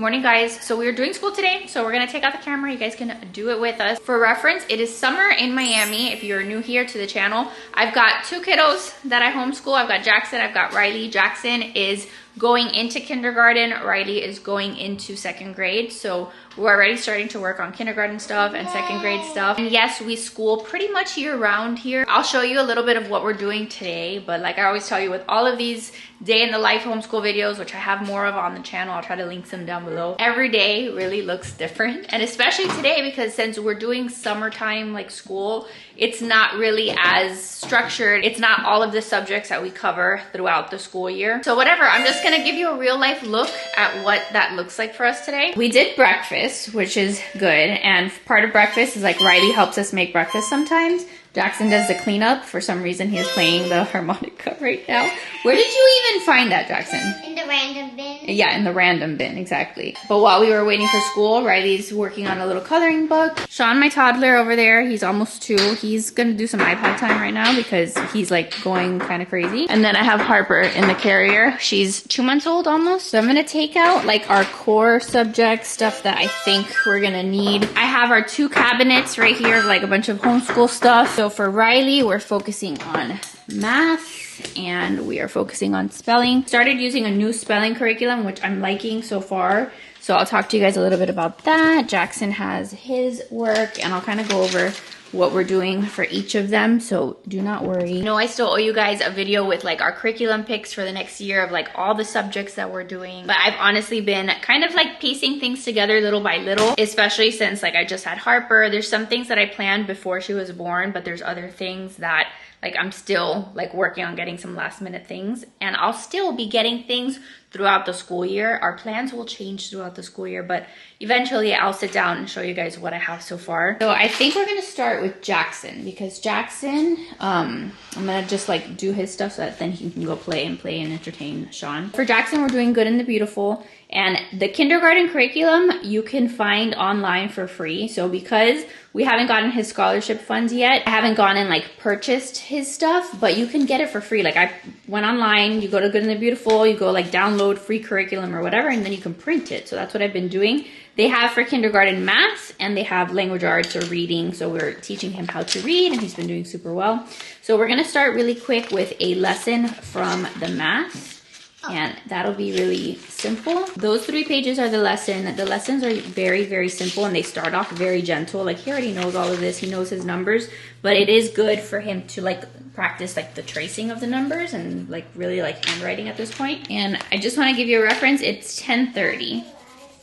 Morning guys, so we are doing school today, so we're gonna take out the camera. You guys can do it with us. For reference, it is summer in Miami. If you're new here to the channel, I've got two kiddos that I homeschool. I've got Jackson, I've got Riley. Jackson is going into kindergarten, Riley is going into second grade, so we're already starting to work on kindergarten stuff and second grade stuff. And yes, we school pretty much year round here. I'll show you a little bit of what we're doing today, but like I always tell you, with all of these day in the life homeschool videos, which I have more of on the channel, I'll try to link them down below. Every day really looks different, and especially today, because since we're doing summertime like school, it's not really as structured. It's not all of the subjects that we cover throughout the school year. So whatever, I'm just gonna give you a real life look at what that looks like for us today. We did breakfast, which is good, and part of breakfast is like Riley helps us make breakfast sometimes. Jackson does the cleanup. For some reason, he is playing the harmonica right now. Where did you even find that, Jackson? In the random bin. Yeah, in the random bin, exactly. But while we were waiting for school, Riley's working on a little coloring book. Sean, my toddler over there, he's almost 2. He's gonna do some iPad time right now because he's like going kind of crazy. And then I have Harper in the carrier. She's 2 months old almost. So I'm gonna take out like our core subject stuff that I think we're gonna need. I have our 2 cabinets right here of like a bunch of homeschool stuff. So for Riley, we're focusing on math and we are focusing on spelling. Started using a new spelling curriculum, which I'm liking so far. So I'll talk to you guys a little bit about that. Jackson has his work and I'll kind of go over what we're doing for each of them, so do not worry. No, I still owe you guys a video with like our curriculum picks for the next year of like all the subjects that we're doing. But I've honestly been kind of like piecing things together little by little, especially since like I just had Harper. There's some things that I planned before she was born, but there's other things that like I'm still like working on getting some last minute things, and I'll still be getting things throughout the school year. Our plans will change throughout the school year, but eventually I'll sit down and show you guys what I have so far. So I think we're gonna start with Jackson, because Jackson, I'm gonna just like do his stuff so that then he can go play and entertain Sean. For Jackson, we're doing Good and the Beautiful, and the kindergarten curriculum you can find online for free. So because we haven't gotten his scholarship funds yet, I haven't gone and like purchased his stuff, but you can get it for free. Like I went online, you go to Good and the Beautiful, you go like download free curriculum or whatever, and then you can print it. So that's what I've been doing. They have for kindergarten math, and they have language arts or reading. So we're teaching him how to read, and he's been doing super well. So we're gonna start really quick with a lesson from the math. And that'll be really simple. Those 3 pages are the lesson. The lessons are very, very simple, and they start off very gentle. Like he already knows all of this. He knows his numbers, but it is good for him to like practice like the tracing of the numbers and like really like handwriting at this point. And I just want to give you a reference. It's 10:30.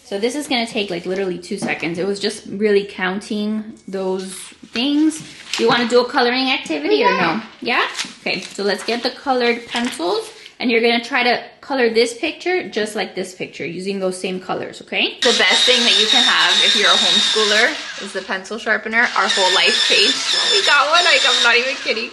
So this is going to take like literally 2 seconds. It was just really counting those things. Do you want to do a coloring activity or no? Yeah? Okay, so let's get the colored pencils. And you're gonna try to color this picture just like this picture, using those same colors, okay? The best thing that you can have if you're a homeschooler is the pencil sharpener, our whole life page. We got one, like I'm not even kidding.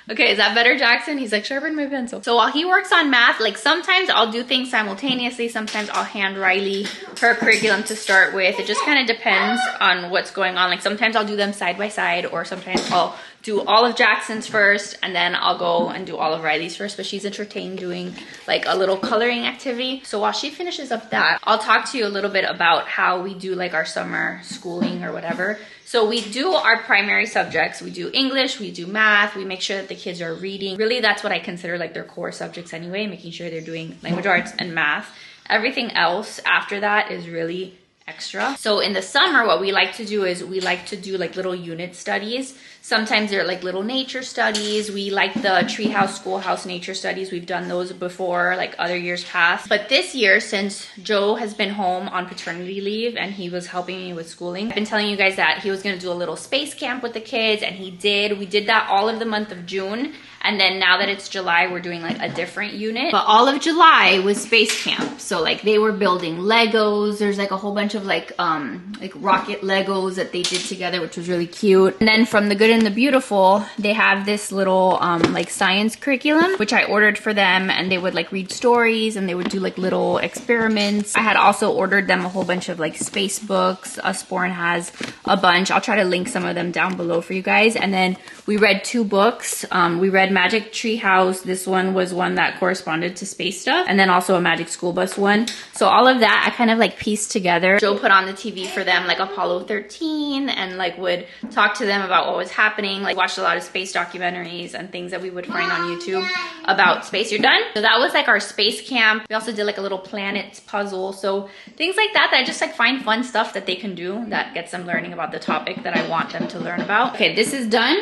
Okay, is that better, Jackson? He's like, sharpen my pencil. So while he works on math, like sometimes I'll do things simultaneously, sometimes I'll hand Riley her curriculum to start with. It just kind of depends on what's going on. Like sometimes I'll do them side by side, or sometimes I'll do all of Jackson's first, and then I'll go and do all of Riley's first, but she's entertained doing like a little coloring activity. So while she finishes up that, I'll talk to you a little bit about how we do like our summer schooling or whatever. So we do our primary subjects. We do English, we do math, we make sure that the kids are reading. Really, that's what I consider like their core subjects anyway, making sure they're doing language arts and math. Everything else after that is really extra. So in the summer, what we like to do is we like to do like little unit studies. Sometimes they're like little nature studies. We like the treehouse, schoolhouse nature studies. We've done those before, like other years past. But this year, since Joe has been home on paternity leave and he was helping me with schooling, I've been telling you guys that he was gonna do a little space camp with the kids, and he did. We did that all of the month of June. And then now that it's July, we're doing like a different unit. But all of July was space camp. So like they were building Legos. There's like a whole bunch of like rocket Legos that they did together, which was really cute. And then from the Good in the Beautiful, they have this little like science curriculum, which I ordered for them, and they would like read stories and they would do like little experiments. I had also ordered them a whole bunch of like space books. Usborne has a bunch. I'll try to link some of them down below for you guys. And then we read 2 books. We read Magic Tree House. This one was one that corresponded to space stuff, and then also a Magic School Bus one. So all of that I kind of like pieced together. Joe put on the TV for them like Apollo 13 and like would talk to them about what was happening. Like watched a lot of space documentaries and things that we would find on YouTube about space. You're done? So that was like our space camp. We also did like a little planets puzzle. So things like that I just like find fun stuff that they can do that gets them learning about the topic that I want them to learn about. Okay, this is done.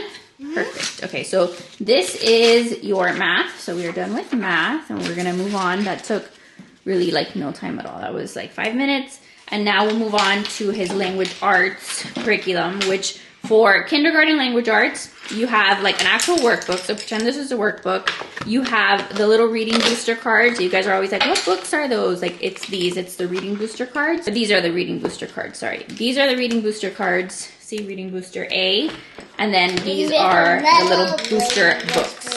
Perfect. Okay, so this is your math. So we are done with math and we're gonna move on. That took really like no time at all. That was like 5 minutes. And now we'll move on to his language arts curriculum, which for kindergarten language arts, you have like an actual workbook. So pretend this is a workbook. You have the little reading booster cards. You guys are always like, what books are those? Like it's these, it's the reading booster cards. But these are the reading booster cards, sorry. These are the reading booster cards. See, reading booster A. And then these are the little booster books.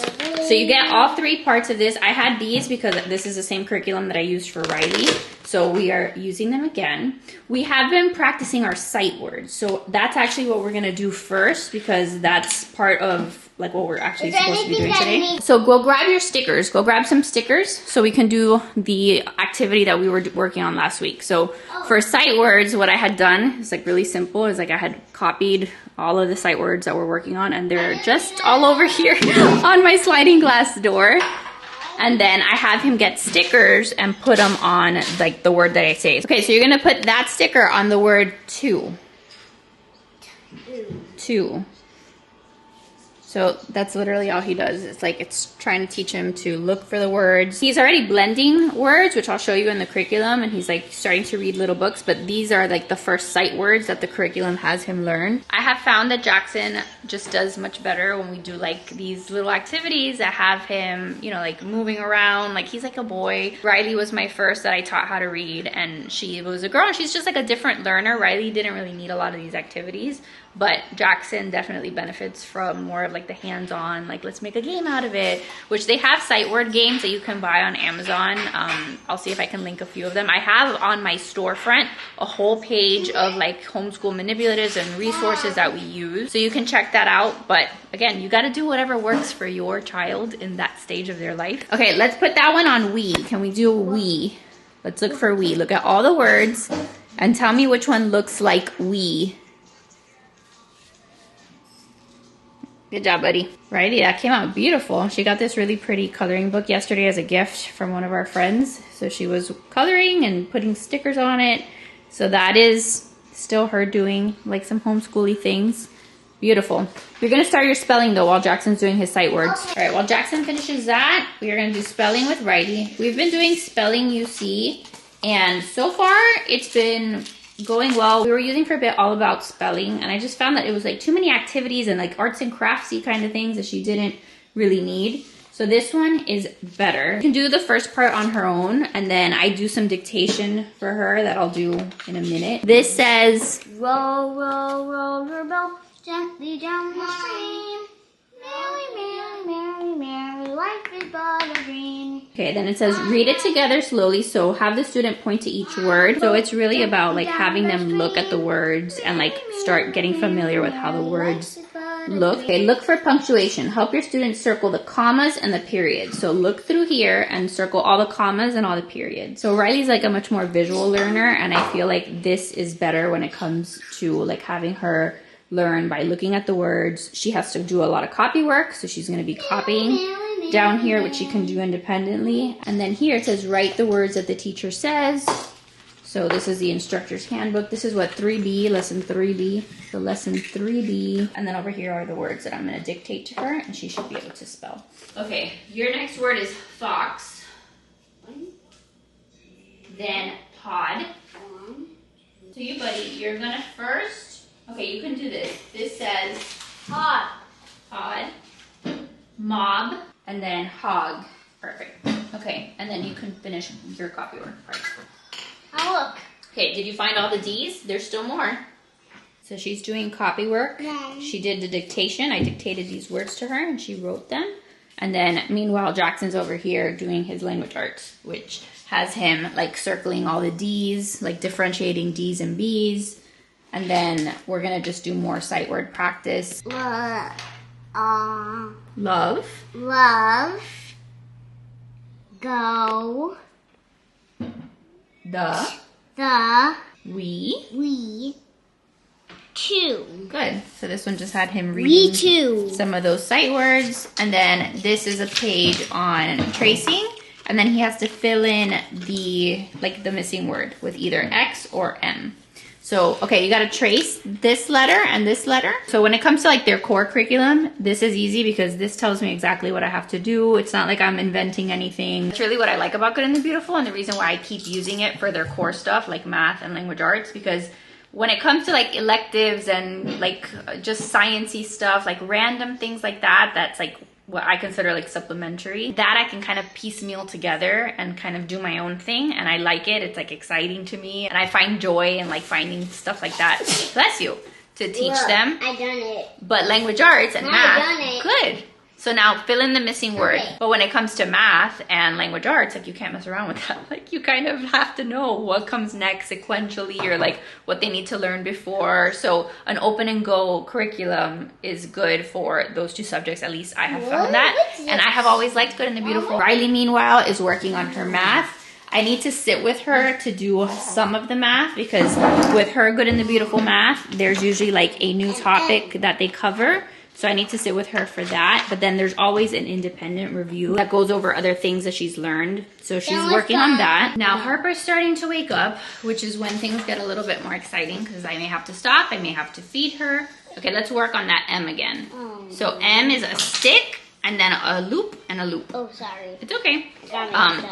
So you get all 3 parts of this. I had these because this is the same curriculum that I used for Riley. So we are using them again. We have been practicing our sight words. So that's actually what we're gonna do first because that's part of like what we're actually supposed to be doing today. So go grab your stickers. Go grab some stickers so we can do the activity that we were working on last week. So for sight words, what I had done is like really simple. Is like I had copied all of the sight words that we're working on and they're just all over here on my sliding glass door. And then I have him get stickers and put them on like the word that I say. Okay, so you're gonna put that sticker on the word to. To. So that's literally all he does. It's like it's trying to teach him to look for the words. He's already blending words, which I'll show you in the curriculum, and he's like starting to read little books, but these are like the first sight words that the curriculum has him learn. I have found that Jackson just does much better when we do like these little activities that have him, you know, like moving around. Like he's like a boy. Riley was my first that I taught how to read, and she was a girl. She's just like a different learner. Riley didn't really need a lot of these activities, but Jackson definitely benefits from more of like the hands-on, like let's make a game out of it, which they have sight word games that you can buy on Amazon. I'll see if I can link a few of them. I have on my storefront a whole page of like homeschool manipulatives and resources that we use. So you can check that out. But again, you got to do whatever works for your child in that stage of their life. Okay, let's put that one on we. Can we do we? Let's look for we. Look at all the words and tell me which one looks like we. Good job, buddy. Righty, that came out beautiful. She got this really pretty coloring book yesterday as a gift from one of our friends. So she was coloring and putting stickers on it. So that is still her doing like some homeschooly things. Beautiful. You're gonna start your spelling though while Jackson's doing his sight words. All right, while Jackson finishes that, we are gonna do spelling with Riley. We've been doing spelling UC, and so far it's been going well. We were using for a bit All About Spelling, and I just found that it was like too many activities and like arts and craftsy kind of things that she didn't really need. So this one is better. You can do the first part on her own, and then I do some dictation for her that I'll do in a minute. This says, roll, roll, roll your boat gently down the stream. Merry, merry, merry, merry, life is but a dream. Okay, then it says read it together slowly. So have the student point to each word. So it's really about like having them look at the words and like start getting familiar with how the words look. Okay, look for punctuation. Help your students circle the commas and the periods. So look through here and circle all the commas and all the periods. So Riley's like a much more visual learner, and I feel like this is better when it comes to like having her learn by looking at the words. She has to do a lot of copy work, so she's going to be copying down here, which she can do independently. And then here it says write the words that the teacher says. So this is the instructor's handbook. This is what 3B, lesson 3B. So lesson 3B. And then over here are the words that I'm going to dictate to her, and she should be able to spell. Okay, your next word is fox. Then pod. So you, buddy, you're going to first... Okay, you can do this. This says Pod. pod, mob, and then hog. Perfect. Okay, and then you can finish your copy work. Right. Now look. Okay, did you find all the D's? There's still more. So she's doing copy work. Mom. She did the dictation. I dictated these words to her and she wrote them. And then meanwhile, Jackson's over here doing his language arts, which has him like circling all the D's, like differentiating D's and B's. And then we're gonna just do more sight word practice. Love. Love. Go. The. We. Two. Good. So this one just had him We reading too. some of those sight words. And then this is a page on tracing. And then he has to fill in the missing word with either X or M. So, okay, you gotta trace this letter and this letter. So when it comes to like their core curriculum, this is easy because this tells me exactly what I have to do. It's not like I'm inventing anything. It's really what I like about Good and the Beautiful and the reason why I keep using it for their core stuff like math and language arts, because when it comes to like electives and like just sciencey stuff, like random things like that, that's like what I consider like supplementary, that I can kind of piecemeal together and kind of do my own thing, and I like it. It's like exciting to me, and I find joy in like finding stuff like that, bless you, to teach them. I done it. But language arts and math, done it. good. So now fill in the missing word. Okay. But when it comes to math and language arts, like you can't mess around with that. Like you kind of have to know what comes next sequentially, or like what they need to learn before. So an open and go curriculum is good for those two subjects. At least I have found that. And I have always liked Good and the Beautiful. Riley, meanwhile, is working on her math. I need to sit with her to do some of the math because with her Good and the Beautiful math, there's usually like a new topic that they cover. So I need to sit with her for that. But then there's always an independent review that goes over other things that she's learned. So she's working on that. Now Harper's starting to wake up, which is when things get a little bit more exciting because I may have to stop. I may have to feed her. Okay, let's work on that M again. So M is a stick and then a loop and a loop. Oh, sorry. It's okay.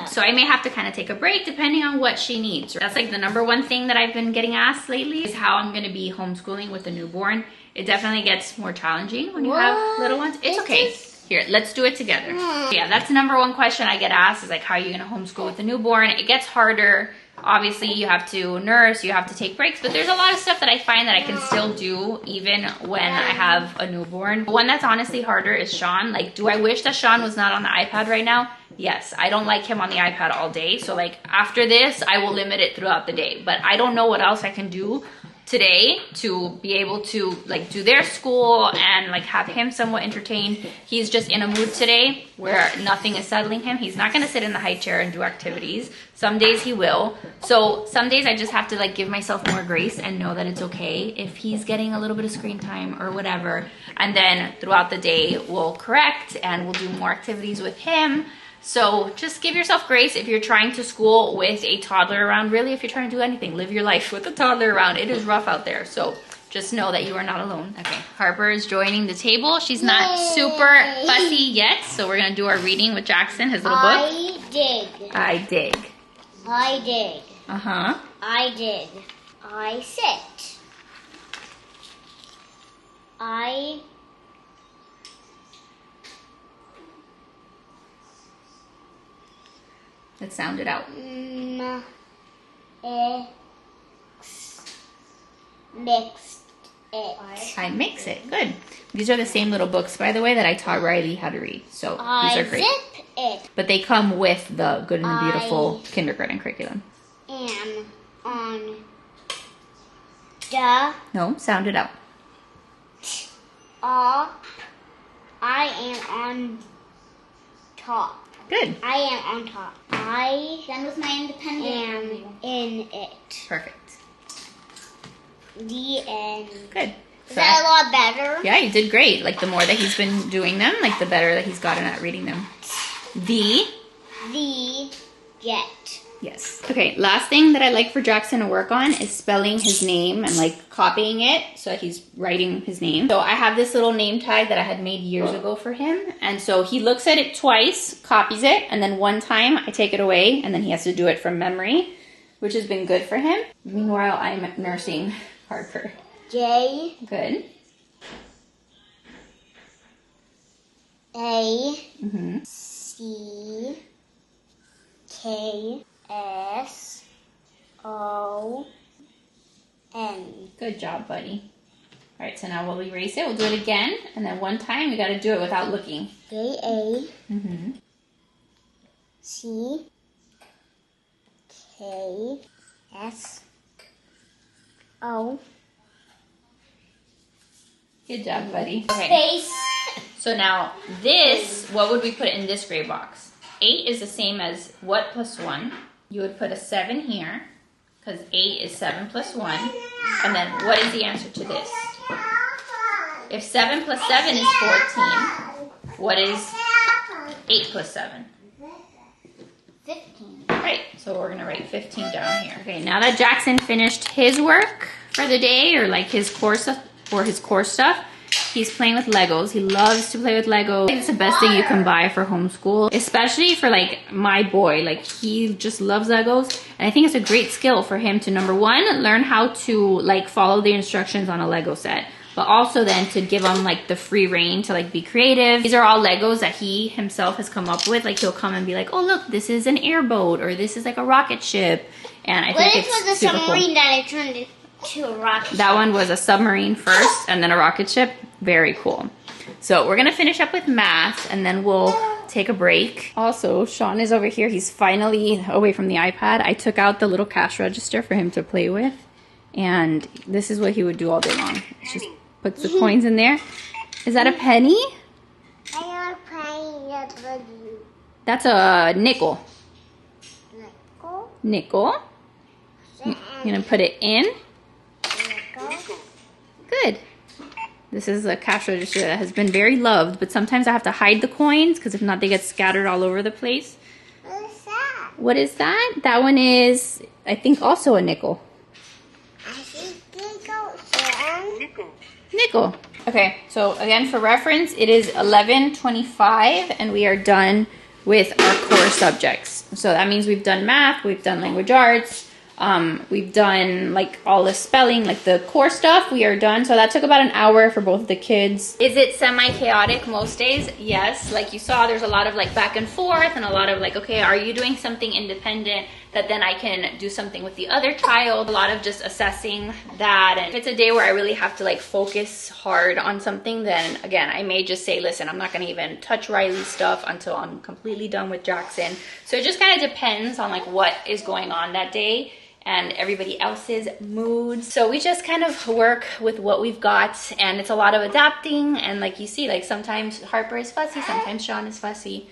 So I may have to kind of take a break depending on what she needs. That's like the #1 thing that I've been getting asked lately is how I'm going to be homeschooling with a newborn. It definitely gets more challenging when you have little ones. It's okay. Here, let's do it together. Yeah, that's the #1 question I get asked is like, how are you going to homeschool with a newborn? It gets harder. Obviously, you have to nurse, you have to take breaks, but there's a lot of stuff that I find that I can still do even when I have a newborn. The one that's honestly harder is Sean. Like, do I wish that Sean was not on the iPad right now? Yes, I don't like him on the iPad all day. So like after this, I will limit it throughout the day, but I don't know what else I can do today to be able to like do their school and like have him somewhat entertained. He's just in a mood today where nothing is settling him. He's not gonna sit in the high chair and do activities. Some days he will. So some days I just have to like give myself more grace and know that it's okay if he's getting a little bit of screen time or whatever. And then throughout the day we'll correct and we'll do more activities with him. So just give yourself grace if you're trying to school with a toddler around. Really, if you're trying to do anything, live your life with a toddler around. It is rough out there. So just know that you are not alone. Okay, Harper is joining the table. She's not super fussy yet. So we're going to do our reading with Jackson, his little book. I dig. I dig. I dig. Uh-huh. I dig. I sit. I Let's sound it out. Mixed it. I mix it. Good. These are the same little books, by the way, that I taught Riley how to read. So these are great. Zip it. But they come with the Good and the Beautiful kindergarten curriculum. Am on the No, sound it out. up. I am on top. Good. I am on top. I Then with my independent am in it. Perfect. The end. Good. Is that a lot better? Yeah, you did great. Like the more that he's been doing them, like the better that he's gotten at reading them. The get. Yes. Okay, last thing that I like for Jackson to work on is spelling his name and like copying it so that he's writing his name. So I have this little name tag that I had made years ago for him. And so he looks at it twice, copies it, and then one time I take it away and then he has to do it from memory, which has been good for him. Meanwhile, I'm nursing Harper. J. Good. A. Mm-hmm. C. K. S. O. N. Good job, buddy. right, so now we'll erase it. We'll do it again. And then one time, we got to do it without looking. A, Mm-hmm. C, K, S, O. Good job, buddy. Okay. Space. So now this, what would we put in this gray box? 8 is the same as what plus 1? You would put a 7 here, because 8 is 7 plus 1. And then what is the answer to this? If 7 plus 7 is 14, what is 8 plus 7? 15. Right, so we're gonna write 15 down here. Okay, now that Jackson finished his work for the day, or like his core stuff, he's playing with Legos. He loves to play with Legos. I think it's the best thing you can buy for homeschool, especially for like my boy. Like he just loves Legos. And I think it's a great skill for him to, number one, learn how to like follow the instructions on a Lego set, but also then to give him like the free reign to like be creative. These are all Legos that he himself has come up with. Like he'll come and be like, oh look, this is an airboat, or this is like a rocket ship. And I think it's What was the super submarine cool. that I turned into a rocket? That one was a submarine first and then a rocket ship. Very cool. So we're gonna finish up with math and then we'll take a break. Also, Sean is over here. He's finally away from the iPad. I took out the little cash register for him to play with. And this is what he would do all day long. Just puts the coins in there. Is that a penny? I don't play That's a nickel. nickel. Nickel. You're gonna put it in. Nickel. Good. This is a cash register that has been very loved, but sometimes I have to hide the coins because if not, they get scattered all over the place. What is that? What is that? That one is, I think, also a nickel. I see nickel. Nickel. Okay, so again, for reference, it is 11:25 and we are done with our core subjects. So that means we've done math, we've done language arts, we've done like all the spelling, like the core stuff, we are done. So that took about an hour for both of the kids. Is it semi-chaotic most days? Yes. Like you saw, there's a lot of like back and forth and a lot of like, okay, are you doing something independent that then I can do something with the other child? A lot of just assessing that. And if it's a day where I really have to like focus hard on something, then again, I may just say, listen, I'm not gonna even touch Riley's stuff until I'm completely done with Jackson. So it just kind of depends on like what is going on that day and everybody else's moods. So we just kind of work with what we've got, and it's a lot of adapting. And like you see, like sometimes Harper is fussy, sometimes Sean is fussy.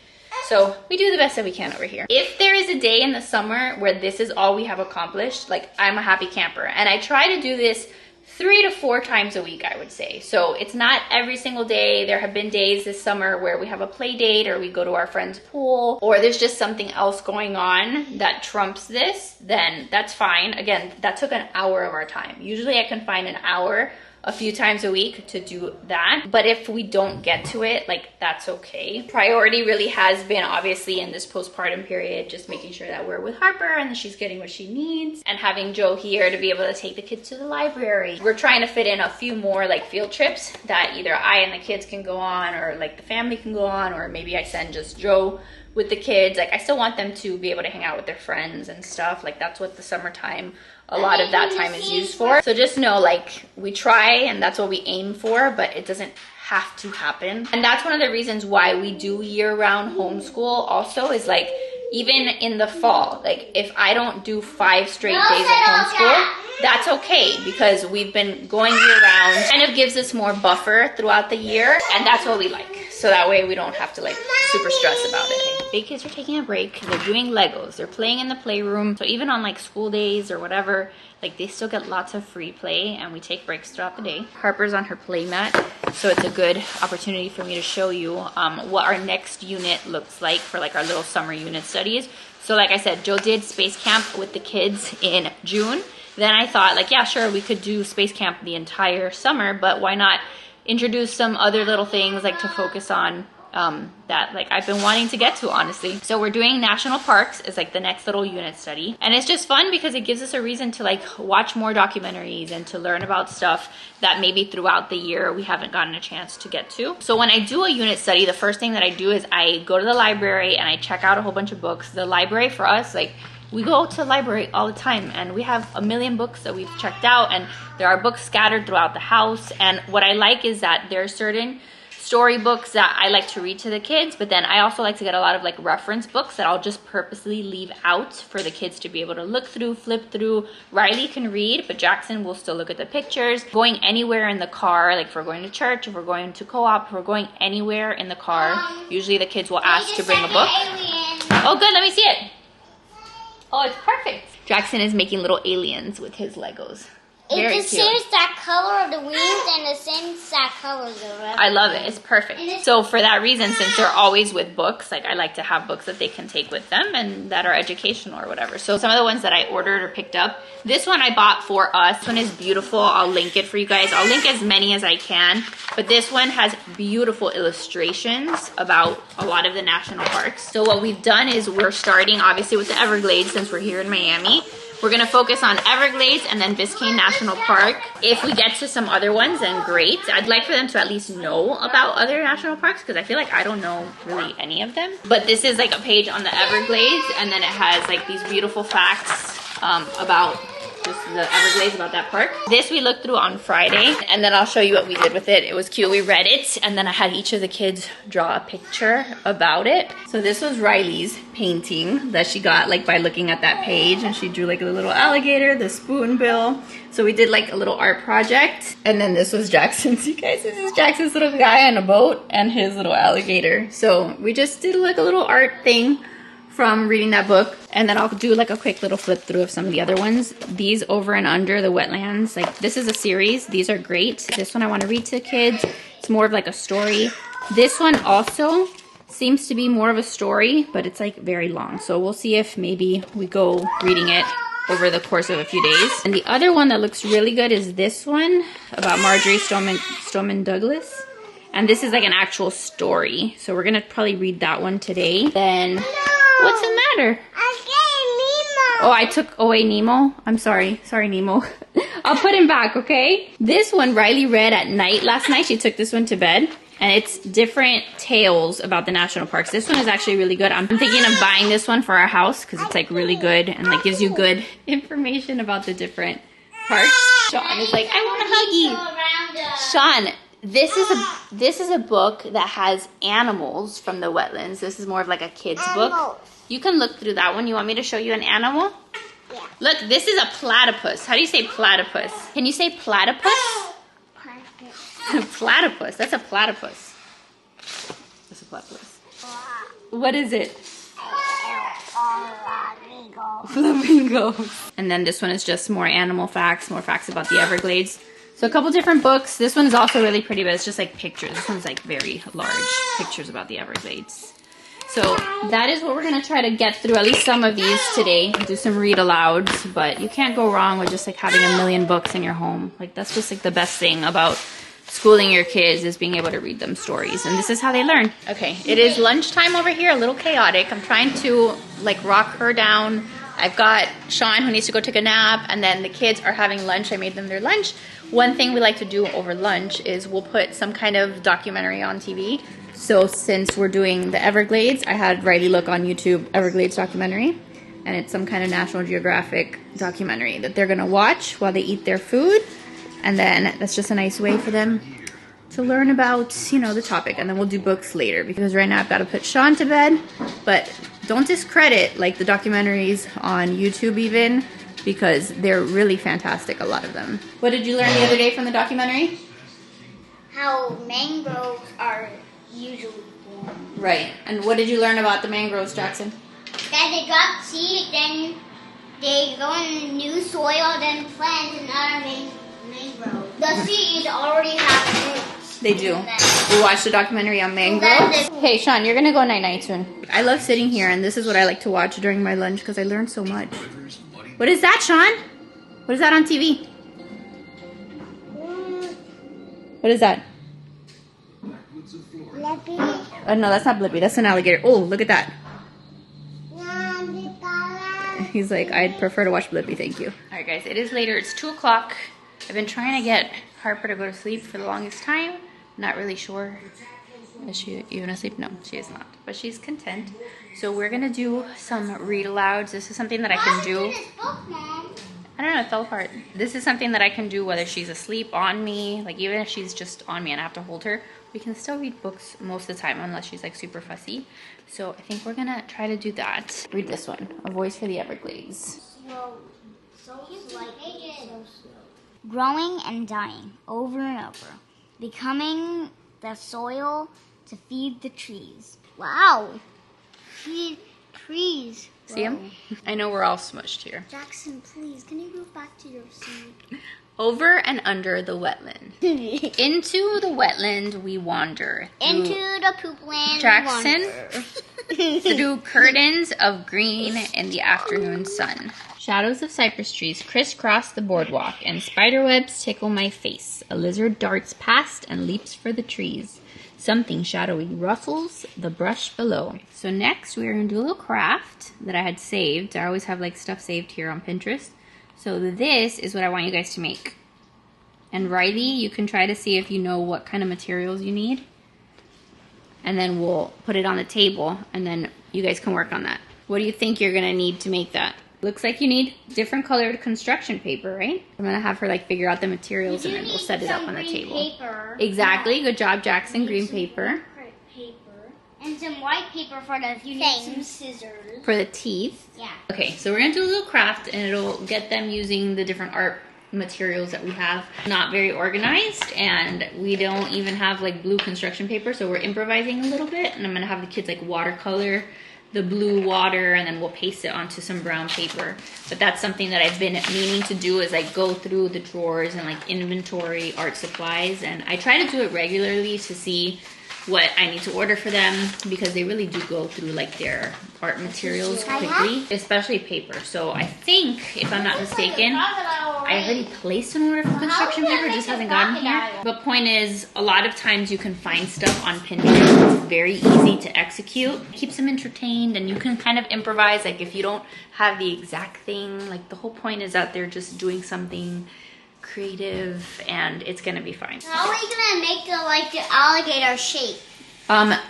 So we do the best that we can over here. If there is a day in the summer where this is all we have accomplished, like I'm a happy camper. And I try to do this 3 to 4 times a week, I would say. So it's not every single day. There have been days this summer where we have a play date or we go to our friend's pool or there's just something else going on that trumps this, then that's fine. Again, that took an hour of our time. Usually I can find an hour a few times a week to do that. But if we don't get to it, like that's okay. Priority really has been obviously in this postpartum period, just making sure that we're with Harper and that she's getting what she needs, and having Joe here to be able to take the kids to the library. We're trying to fit in a few more like field trips that either I and the kids can go on, or like the family can go on, or maybe I send just Joe with the kids. Like I still want them to be able to hang out with their friends and stuff. Like that's what the summertime, a lot of that time is used for. So just know, like, we try and that's what we aim for, but it doesn't have to happen. And that's one of the reasons why we do year-round homeschool also, is like, even in the fall, like if I don't do 5 straight days of homeschool, that's okay, because we've been going year-round. Kind of gives us more buffer throughout the year, and that's what we like. So that way we don't have to like super stress about it. Big kids are taking a break. They're doing Legos. They're playing in the playroom. So even on like school days or whatever, like they still get lots of free play, and we take breaks throughout the day. Harper's on her play mat, so it's a good opportunity for me to show you what our next unit looks like for like our little summer unit studies. So like I said, Joe did space camp with the kids in June. Then I thought like, yeah, sure, we could do space camp the entire summer, but why not introduce some other little things like to focus on that like I've been wanting to get to, honestly. So we're doing national parks as like the next little unit study, and it's just fun because it gives us a reason to like watch more documentaries and to learn about stuff that maybe throughout the year we haven't gotten a chance to get to. So when I do a unit study, the first thing that I do is I go to the library and I check out a whole bunch of books. The library for us, like, we go to the library all the time and we have a million books that we've checked out, and there are books scattered throughout the house. And what I like is that there are certain storybooks that I like to read to the kids, but then I also like to get a lot of like reference books that I'll just purposely leave out for the kids to be able to look through, flip through. Riley can read, but Jackson will still look at the pictures. Going anywhere in the car, like if we're going to church, if we're going to co-op, if we're going anywhere in the car, usually the kids will ask to bring a book. Oh good, let me see it. Oh, it's perfect. Jackson is making little aliens with his Legos. Very it's the same exact color of the wings and the same exact color of the rest. I love it. It's perfect. So for that reason, since they're always with books, like I like to have books that they can take with them and that are educational or whatever. So some of the ones that I ordered or picked up, this one I bought for us. This one is beautiful. I'll link it for you guys. I'll link as many as I can. But this one has beautiful illustrations about a lot of the national parks. So what we've done is we're starting obviously with the Everglades since we're here in Miami. We're gonna focus on Everglades and then Biscayne National Park. If we get to some other ones, then great. I'd like for them to at least know about other national parks because I feel like I don't know really any of them. But this is like a page on the Everglades, and then it has like these beautiful facts about just the Everglades, about that park. This we looked through on Friday, and then I'll show you what we did with it. It was cute. We read it, and then I had each of the kids draw a picture about it. So this was Riley's painting that she got like by looking at that page, and she drew like a little alligator, the spoonbill. So we did like a little art project, and then this was Jackson's. You guys, this is Jackson's little guy on a boat and his little alligator. So we just did like a little art thing from reading that book, and then I'll do like a quick little flip through of some of the other ones. These over and under the wetlands, like this is a series. These are great. This one I want to read to kids. It's more of like a story. This one also seems to be more of a story, but it's like very long. So we'll see if maybe we go reading it over the course of a few days. And the other one that looks really good is this one about Marjorie Stoneman Douglas. And this is like an actual story. So we're gonna probably read that one today. Then what's the matter? Oh, I took away Nemo. I'm sorry. Sorry, Nemo. I'll put him back, okay? This one Riley read at night last night. She took this one to bed. And it's different tales about the national parks. This one is actually really good. I'm thinking of buying this one for our house because it's like really good and like gives you good information about the different parks. Sean is like, I want to hug you. Sean, this is a book that has animals from the wetlands. This is more of like a kid's book. You can look through that one. You want me to show you an animal? Yeah. Look, this is a platypus. How do you say platypus? Can you say platypus? Platypus. That's a platypus. That's a platypus. What is it? Flamingo. And then this one is just more animal facts, more facts about the Everglades. So a couple different books. This one is also really pretty, but it's just like pictures. This one's like very large pictures about the Everglades. So that is what we're going to try to get through, at least some of these today. Do some read alouds, but you can't go wrong with just like having a million books in your home. Like that's just like the best thing about schooling your kids is being able to read them stories. And this is how they learn. Okay, it is lunchtime over here, a little chaotic. I'm trying to like rock her down. I've got Sean who needs to go take a nap, and then the kids are having lunch. I made them their lunch. One thing we like to do over lunch is we'll put some kind of documentary on TV. So since we're doing the Everglades, I had Riley look on YouTube Everglades documentary, and it's some kind of National Geographic documentary that they're gonna watch while they eat their food. And then that's just a nice way for them to learn about, you know, the topic. And then we'll do books later because right now I've got to put Sean to bed. But don't discredit like the documentaries on YouTube even, because they're really fantastic, a lot of them. What did you learn the other day from the documentary? How mangroves are usually formed. Right. And what did you learn about the mangroves, Jackson? That they drop seed, then they go in new soil, then plant another mangrove. The seeds already have roots. They do. We watched the documentary on mangroves. Hey, Sean, you're going to go night-night soon. I love sitting here, and this is what I like to watch during my lunch because I learn so much. What is that, Sean? What is that on TV? What is that? Blippi. No, that's not Blippi. That's an alligator. Oh, look at that. He's like, I'd prefer to watch Blippi, thank you. All right, guys, it is later. It's 2 o'clock. I've been trying to get Harper to go to sleep for the longest time. Not really sure Is she even asleep? No, she is not. But she's content. So we're gonna do some read alouds. This is something that I can do. I don't know, it fell apart. This is something that I can do whether she's asleep, on me, like even if she's just on me and I have to hold her, we can still read books most of the time unless she's like super fussy. So I think we're gonna try to do that. Read this one, A Voice for the Everglades. Growing and dying over and over, becoming the soil to feed the trees. Wow, feed trees. See them? I know we're all smushed here. Jackson, please, can you go back to your seat? Over and under the wetland. Into the wetland we wander. Into the poop land Jackson. Through curtains of green in the afternoon sun. Shadows of cypress trees crisscross the boardwalk, and spiderwebs tickle my face. A lizard darts past and leaps for the trees. Something shadowy rustles the brush below. So next we're going to do a little craft that I had saved. I always have like stuff saved here on Pinterest. So this is what I want you guys to make. And Riley, you can try to see if you know what kind of materials you need. And then we'll put it on the table and then you guys can work on that. What do you think you're going to need to make that? Looks like you need different colored construction paper, right? I'm going to have her like figure out the materials and then we'll set it up on the table. Paper. Exactly. Good job, Jackson. Green paper. And some white paper for the some scissors. For the teeth. Yeah. Okay, so we're going to do a little craft and it'll get them using the different art materials that we have. Not very organized, and we don't even have like blue construction paper, so we're improvising a little bit, and I'm going to have the kids like watercolor the blue water and then we'll paste it onto some brown paper. But that's something that I've been meaning to do, is like go through the drawers and like inventory art supplies, and I try to do it regularly to see what I need to order for them, because they really do go through like their art materials quickly, especially paper. So I think, if I'm not mistaken, I already placed an order for construction paper, just hasn't gotten here. But point is, a lot of times you can find stuff on Pinterest. It's very easy to execute. It keeps them entertained, and you can kind of improvise. Like if you don't have the exact thing, like the whole point is that they're just doing something creative and it's gonna be fine. How are we gonna make the alligator shape?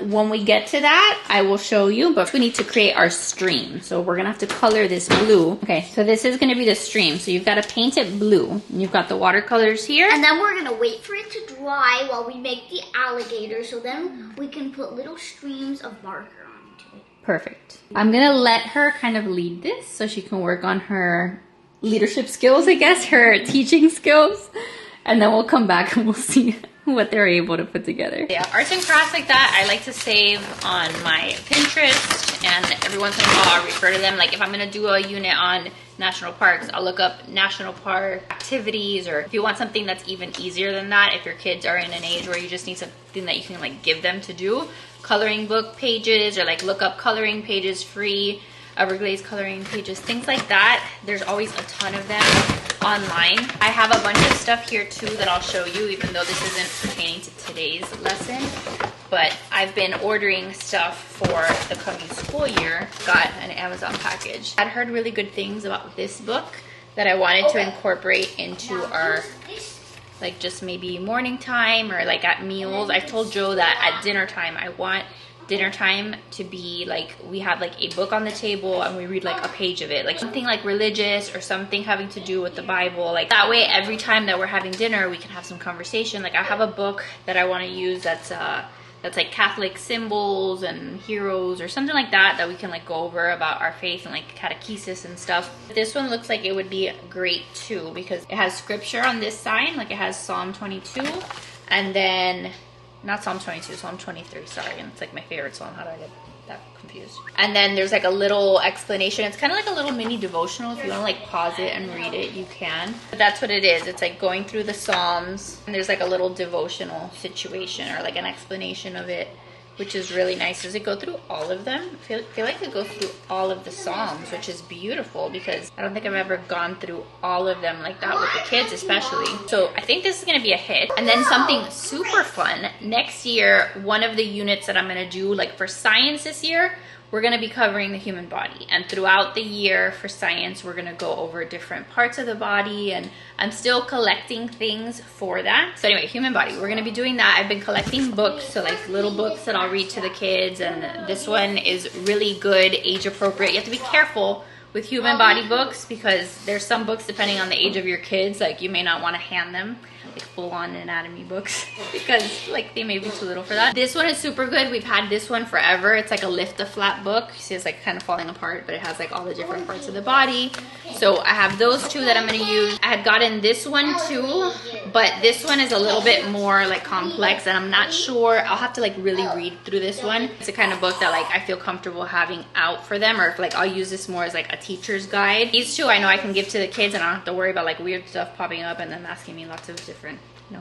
When we get to that, I will show you, but we need to create our stream. So we're gonna have to color this blue. Okay, so this is gonna be the stream. So you've gotta paint it blue. And you've got the watercolors here. And then we're gonna wait for it to dry while we make the alligator, so then we can put little streams of marker onto it. Perfect. I'm gonna let her kind of lead this so she can work on her leadership skills, I guess, her teaching skills, and then we'll come back and we'll see what they're able to put together. Yeah, arts and crafts like that, I like to save on my Pinterest, and every once in a while I'll refer to them. Like if I'm gonna do a unit on national parks, I'll look up national park activities, or if you want something that's even easier than that, if your kids are in an age where you just need something that you can like give them to do, coloring book pages, or like look up coloring pages, free Everglades coloring pages, things like that. There's always a ton of them online. I have a bunch of stuff here too that I'll show you, even though this isn't pertaining to today's lesson. But I've been ordering stuff for the coming school year. Got an Amazon package. I'd heard really good things about this book that I wanted to incorporate into our, like just maybe morning time or like at meals. I told Joe that at dinner time, I want dinner time to be like, we have like a book on the table and we read like a page of it, like something like religious or something having to do with the Bible. Like that way, every time that we're having dinner, we can have some conversation. Like I have a book that I want to use that's like Catholic symbols and heroes or something like that, that we can like go over about our faith and like catechesis and stuff. This one looks like it would be great too, because it has scripture on this side. Like it has Psalm 22 and then not Psalm 22, Psalm 23, sorry. And it's like my favorite psalm. How did I get that confused? And then there's like a little explanation. It's kind of like a little mini devotional. If you want to like pause it and read it, you can. But that's what it is. It's like going through the Psalms, and there's like a little devotional situation or like an explanation of it, which is really nice. Does it go through all of them? I feel like it goes through all of the Psalms, which is beautiful, because I don't think I've ever gone through all of them like that with the kids especially. So I think this is gonna be a hit. And then something super fun, next year, one of the units that I'm gonna do like for science this year, we're going to be covering the human body. And throughout the year for science, we're going to go over different parts of the body, and I'm still collecting things for that. So anyway, human body, we're going to be doing that. I've been collecting books, so like little books that I'll read to the kids, and this one is really good, age appropriate. You have to be careful with human body books because there's some books, depending on the age of your kids, like you may not want to hand them like full-on anatomy books because like they may be too little for that. This one is super good. We've had this one forever. It's like a lift a flat book. You see it's like kind of falling apart, but it has like all the different parts of the body. So I have those two that I'm going to use. I had gotten this one too, but this one is a little bit more like complex, and I'm not sure. I'll have to like really read through this one. It's the kind of book that like I feel comfortable having out for them, or if like I'll use this more as like a teacher's guide. These two I know I can give to the kids, and I don't have to worry about like weird stuff popping up and them asking me lots of different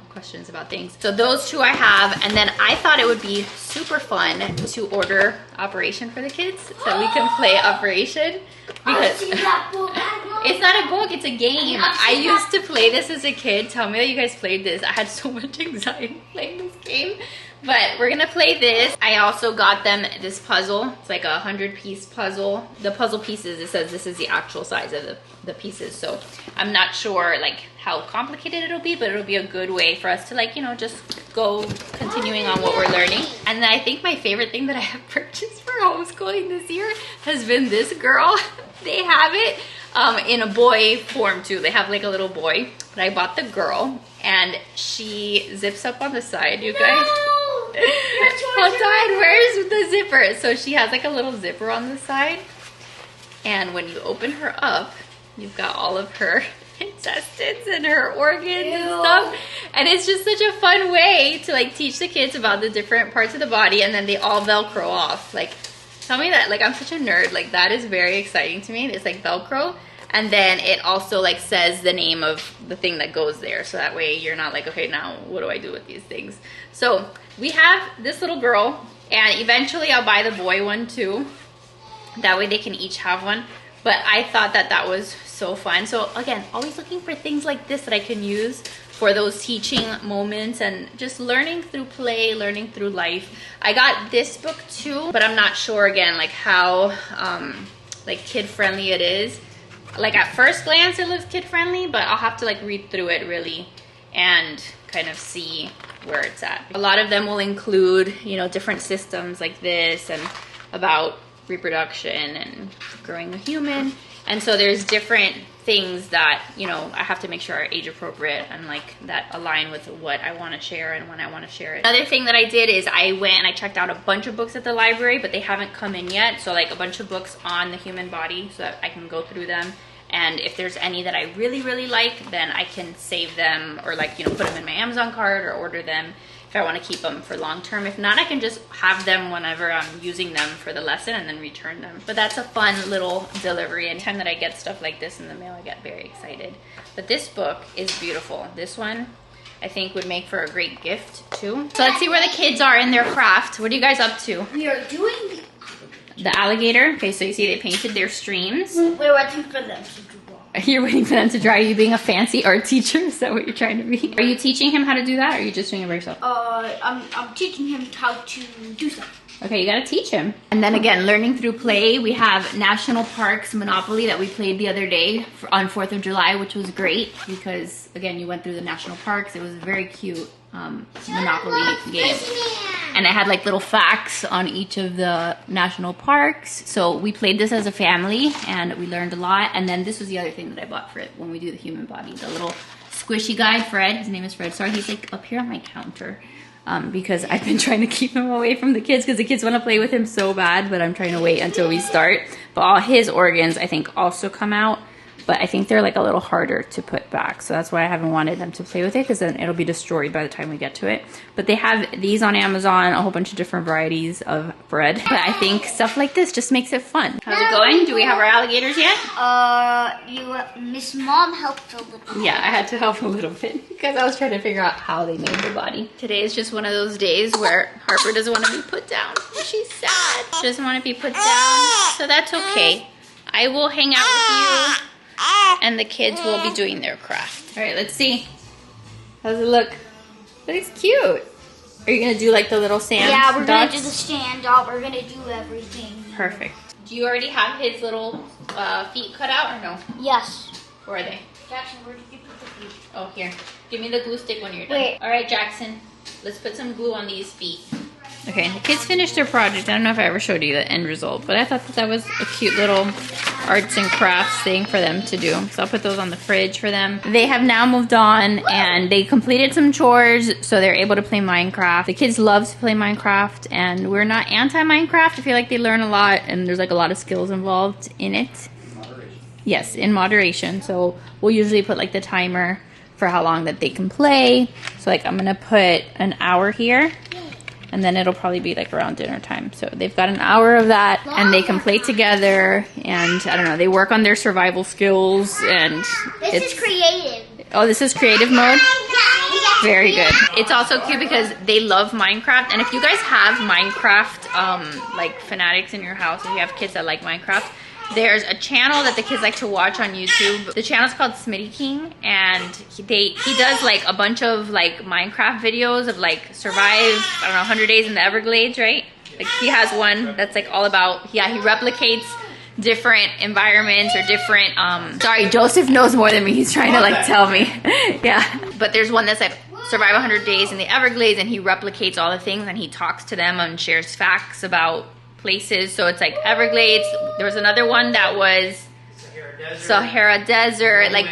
questions about things. So those two I have, and then I thought it would be super fun to order Operation for the kids so we can play Operation, because it's not a book, it's a game. I used to play this as a kid. Tell me that you guys played this. I had so much anxiety playing this game. But we're gonna play this. I also got them this puzzle. It's like a 100-piece puzzle. The puzzle pieces, it says this is the actual size of the pieces. So I'm not sure like how complicated it'll be, but it'll be a good way for us to like, you know, just go continuing on what we're learning. And then I think my favorite thing that I have purchased for homeschooling this year has been this girl. They have it in a boy form too. They have like a little boy, but I bought the girl, and she zips up on the side, you guys. Hold on, where's the zipper? So she has like a little zipper on the side, and when you open her up, you've got all of her intestines and her organs and stuff, and it's just such a fun way to like teach the kids about the different parts of the body, and then they all Velcro off. Like, tell me that, like I'm such a nerd, like that is very exciting to me. It's like Velcro, and then it also like says the name of the thing that goes there, so that way you're not like, okay, now what do I do with these things? So we have this little girl, and eventually I'll buy the boy one too. That way they can each have one. But I thought that that was so fun. So again, always looking for things like this that I can use for those teaching moments and just learning through play, learning through life. I got this book too, but I'm not sure again like how like kid friendly it is. Like at first glance it looks kid friendly, but I'll have to like read through it really and kind of see where it's at. A lot of them will include, you know, different systems like this and about reproduction and growing a human. And so there's different things that, you know, I have to make sure are age appropriate and like that align with what I want to share and when I want to share it. Another thing that I did is I went and I checked out a bunch of books at the library, but they haven't come in yet. So like a bunch of books on the human body so that I can go through them. And if there's any that I really, really like, then I can save them or like, you know, put them in my Amazon cart or order them if I want to keep them for long term. If not, I can just have them whenever I'm using them for the lesson and then return them. But that's a fun little delivery. Anytime that I get stuff like this in the mail, I get very excited. But this book is beautiful. This one I think would make for a great gift too. So let's see where the kids are in their craft. What are you guys up to? We are doing the alligator. Okay, so you see they painted their streams. We're waiting for them to draw. You're waiting for them to draw. Are you being a fancy art teacher? Is that what you're trying to be? Are you teaching him how to do that, or are you just doing it by yourself? I'm teaching him how to do stuff. Okay, you gotta teach him. And then again, learning through play. We have National Parks Monopoly that we played the other day on 4th of July, which was great because, again, you went through the national parks. It was a very cute Monopoly game. And it had like little facts on each of the national parks. So we played this as a family and we learned a lot. And then this was the other thing that I bought for it when we do the human body. The little squishy guy, Fred. His name is Fred. Sorry, he's like up here on my counter. Because I've been trying to keep him away from the kids because the kids want to play with him so bad, but I'm trying to wait until we start. But all his organs, I think, also come out. But I think they're like a little harder to put back. So that's why I haven't wanted them to play with it because then it'll be destroyed by the time we get to it. But they have these on Amazon, a whole bunch of different varieties of bread. But I think stuff like this just makes it fun. How's it going? Do we have our alligators yet? Miss Mom helped a little. Yeah, I had to help a little bit because I was trying to figure out how they made the body. Today is just one of those days where Harper doesn't want to be put down. She's sad. She doesn't want to be put down. So that's okay. I will hang out with you. And the kids will be doing their craft. All right, let's see. How's it look? That looks cute. Are you gonna do like the little sand? Yeah, we're dots? gonna do the stand up. We're gonna do everything. Perfect. Do you already have his little feet cut out or no? Yes. Where are they? Jackson, where did you put the feet? Oh, here. Give me the glue stick when you're done. Wait. All right, Jackson. Let's put some glue on these feet. Okay, the kids finished their project. I don't know if I ever showed you the end result, but I thought that was a cute little arts and crafts thing for them to do. So I'll put those on the fridge for them. They have now moved on and they completed some chores, so they're able to play Minecraft. The kids love to play Minecraft, and we're not anti-Minecraft. I feel like they learn a lot, and there's like a lot of skills involved in it. Moderation. Yes, in moderation. So we'll usually put like the timer for how long that they can play. So like I'm gonna put an hour here. And then it'll probably be like around dinner time. So they've got an hour of that, and they can play together, and I don't know, they work on their survival skills, and This is creative. Oh, this is creative mode? Yeah. Very good. It's also cute because they love Minecraft, and if you guys have Minecraft like fanatics in your house, if you have kids that like Minecraft, there's a channel that the kids like to watch on YouTube. The channel's called Smitty King, and he does like a bunch of like Minecraft videos of like survive, I don't know, 100 days in the Everglades, right? Like he has one that's like all about, yeah, he replicates different environments or different, sorry, Joseph knows more than me. He's trying to like tell me. Yeah, but there's one that's like survive 100 days in the Everglades, and he replicates all the things, and he talks to them and shares facts about places. So it's like Everglades. There was another one that was Sahara Desert, like,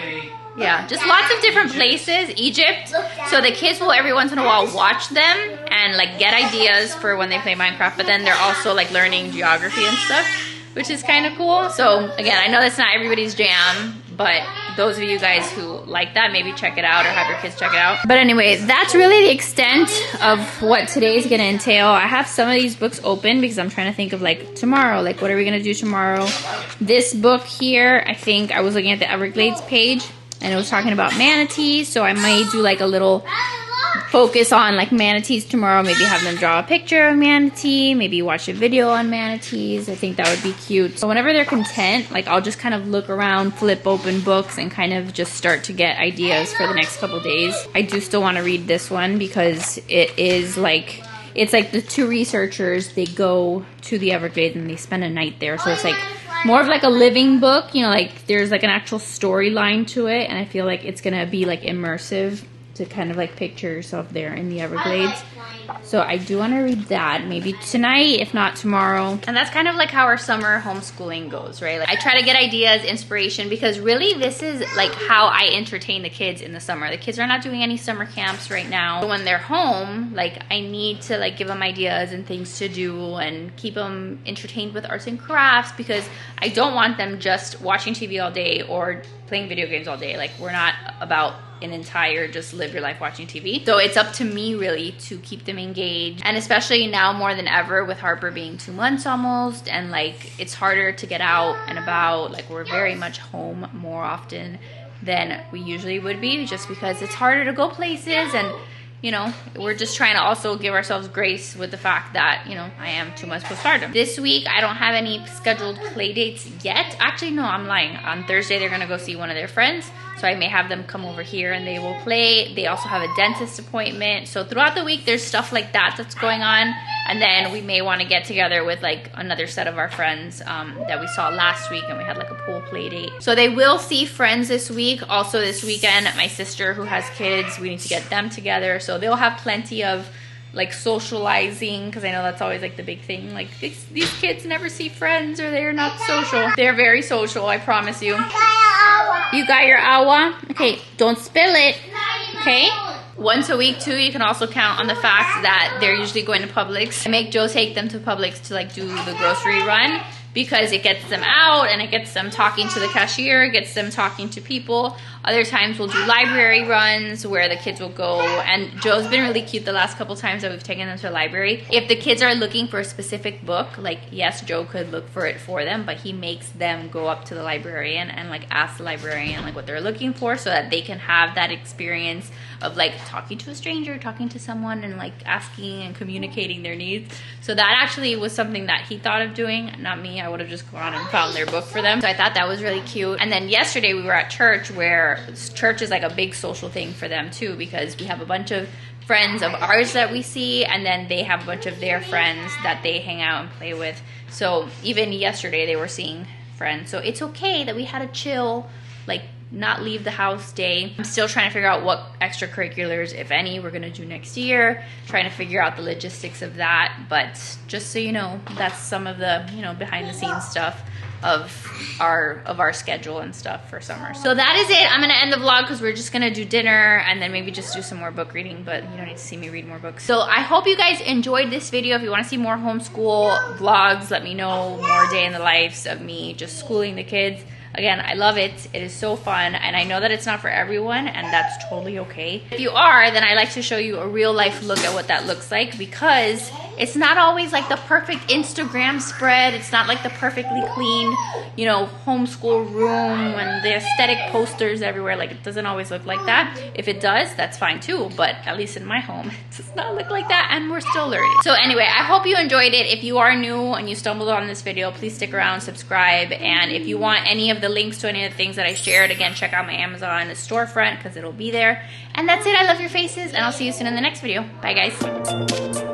yeah, just lots of different places. Egypt. So the kids will every once in a while watch them and like get ideas for when they play Minecraft, but then they're also like learning geography and stuff, which is kind of cool. So again, I know that's not everybody's jam, but those of you guys who like that, maybe check it out or have your kids check it out. But anyway, that's really the extent of what today's gonna entail. I have some of these books open because I'm trying to think of like tomorrow, like what are we gonna do tomorrow? This book here, I think I was looking at the Everglades page and it was talking about manatees, so I might do like a little focus on like manatees tomorrow. Maybe have them draw a picture of manatee, maybe watch a video on manatees. I think that would be cute. So whenever they're content, like I'll just kind of look around, flip open books, and kind of just start to get ideas for the next couple days. I do still want to read this one because it is like, it's like the two researchers, they go to the Everglades and they spend a night there. So it's like more of like a living book, you know, like there's like an actual storyline to it, and I feel like it's gonna be like immersive to kind of like picture yourself there in the Everglades. So I do want to read that maybe tonight, if not tomorrow. And that's kind of like how our summer homeschooling goes, right? Like I try to get ideas, inspiration, because really this is like how I entertain the kids in the summer. The kids are not doing any summer camps right now. When they're home, like I need to like give them ideas and things to do and keep them entertained with arts and crafts, because I don't want them just watching TV all day or playing video games all day. Like we're not about an entire just live your life watching TV. So it's up to me really to keep them engaged, and especially now more than ever with Harper being 2 months almost, and like it's harder to get out and about. Like we're very much home more often than we usually would be, just because it's harder to go places, and you know, we're just trying to also give ourselves grace with the fact that, you know, I am 2 months postpartum. This week, I don't have any scheduled play dates yet. Actually, no, I'm lying. On Thursday, they're gonna go see one of their friends. So I may have them come over here and they will play. They also have a dentist appointment. So throughout the week, there's stuff like that that's going on. And then we may want to get together with like another set of our friends that we saw last week, and we had like a pool play date. So they will see friends this week. Also this weekend, my sister who has kids, we need to get them together. So they'll have plenty of like socializing, because I know that's always like the big thing. Like these kids never see friends, or they're not social. They're very social, I promise you. You got your awa? Okay, don't spill it. Okay? Once a week too, you can also count on the fact that they're usually going to Publix. I make Joe take them to Publix to like do the grocery run, because it gets them out and it gets them talking to the cashier, it gets them talking to people. Other times we'll do library runs where the kids will go, and Joe's been really cute the last couple times that we've taken them to the library. If the kids are looking for a specific book, like yes, Joe could look for it for them, but he makes them go up to the librarian and like ask the librarian like what they're looking for, so that they can have that experience of like talking to a stranger, talking to someone, and like asking and communicating their needs. So that actually was something that he thought of doing, not me. I would have just gone and found their book for them. So I thought that was really cute. And then yesterday we were at church, where church is like a big social thing for them too, because we have a bunch of friends of ours that we see, and then they have a bunch of their friends that they hang out and play with. So even yesterday they were seeing friends. So it's okay that we had a chill, like not leave the house day. I'm still trying to figure out what extracurriculars, if any, we're gonna do next year, trying to figure out the logistics of that. But just so you know, that's some of the, you know, behind the scenes stuff of our schedule and stuff for summer. So that is it. I'm gonna end the vlog because we're just gonna do dinner and then maybe just do some more book reading, but you don't need to see me read more books. So I hope you guys enjoyed this video. If you want to see more homeschool vlogs, let me know. More day in the lives of me just schooling the kids. Again, I love it. It is so fun, and I know that it's not for everyone, and that's totally okay. If you are, then I like to show you a real life look at what that looks like, because it's not always like the perfect Instagram spread. It's not like the perfectly clean, you know, homeschool room and the aesthetic posters everywhere. Like, it doesn't always look like that. If it does, that's fine too, but at least in my home, it does not look like that, and we're still learning. So anyway, I hope you enjoyed it. If you are new and you stumbled on this video, please stick around, subscribe, and if you want any of the links to any of the things that I shared, again, check out my Amazon storefront because it'll be there. And that's it. I love your faces, and I'll see you soon in the next video. Bye, guys.